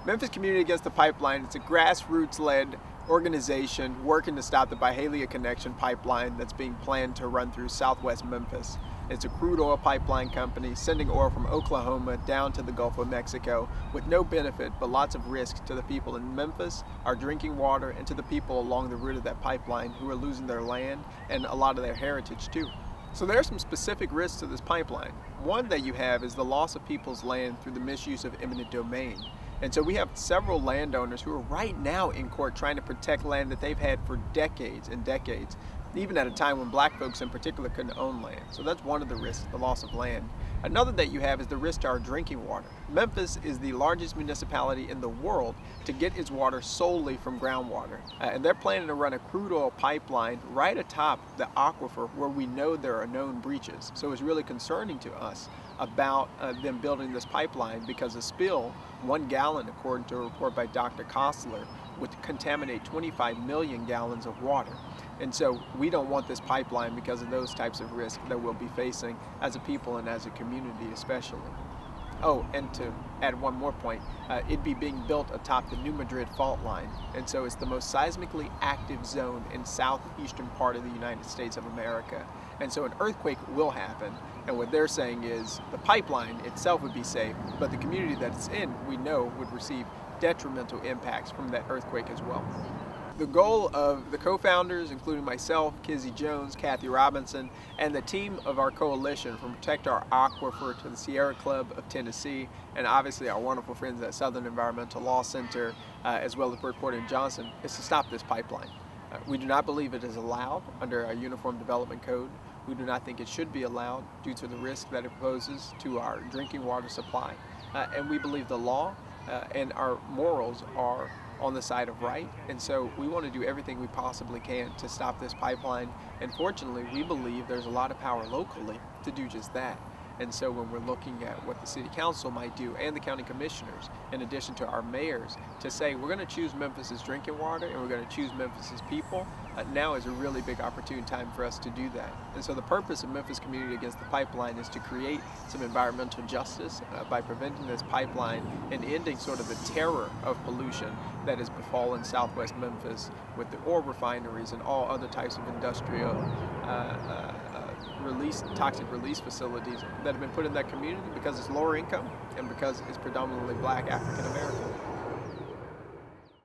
Memphis Community Against the Pipeline, it's a grassroots-led organization working to stop the Byhalia Connection pipeline that's being planned to run through southwest Memphis. It's a crude oil pipeline company sending oil from Oklahoma down to the Gulf of Mexico with no benefit but lots of risk to the people in Memphis, our drinking water, and to the people along the route of that pipeline who are losing their land and a lot of their heritage too. So there are some specific risks to this pipeline. One that you have is the loss of people's land through the misuse of eminent domain. And so we have several landowners who are right now in court trying to protect land that they've had for decades and decades, even at a time when black folks in particular couldn't own land. So that's one of the risks, the loss of land. Another that you have is the risk to our drinking water. Memphis is the largest municipality in the world to get its water solely from groundwater. And they're planning to run a crude oil pipeline right atop the aquifer where we know there are known breaches. So it's really concerning to us about them building this pipeline because a spill, 1 gallon according to a report by Dr. Kostler, would contaminate 25 million gallons of water. And so we don't want this pipeline because of those types of risks that we'll be facing as a people and as a community especially. Oh, and to add one more point, it'd be being built atop the New Madrid fault line. And so it's the most seismically active zone in southeastern part of the United States of America. And so an earthquake will happen. And what they're saying is the pipeline itself would be safe, but the community that it's in, we know, would receive detrimental impacts from that earthquake as well. The goal of the co-founders, including myself, Kizzy Jones, Kathy Robinson, and the team of our coalition from Protect Our Aquifer to the Sierra Club of Tennessee, and obviously our wonderful friends at Southern Environmental Law Center, as well as Burt Porter and Johnson, is to stop this pipeline. We do not believe it is allowed under our Uniform Development Code. We do not think it should be allowed due to the risk that it poses to our drinking water supply. And we believe the law and our morals are on the side of right, and so we want to do everything we possibly can to stop this pipeline. And fortunately, we believe there's a lot of power locally to do just that. And so when we're looking at what the city council might do and the county commissioners, in addition to our mayors, to say we're going to choose Memphis's drinking water and we're going to choose Memphis's people, now is a really big opportune time for us to do that. And so the purpose of Memphis Community Against the Pipeline is to create some environmental justice by preventing this pipeline and ending sort of the terror of pollution that has befallen southwest Memphis with the oil refineries and all other types of industrial toxic release facilities that have been put in that community because it's lower income and because it's predominantly black African American.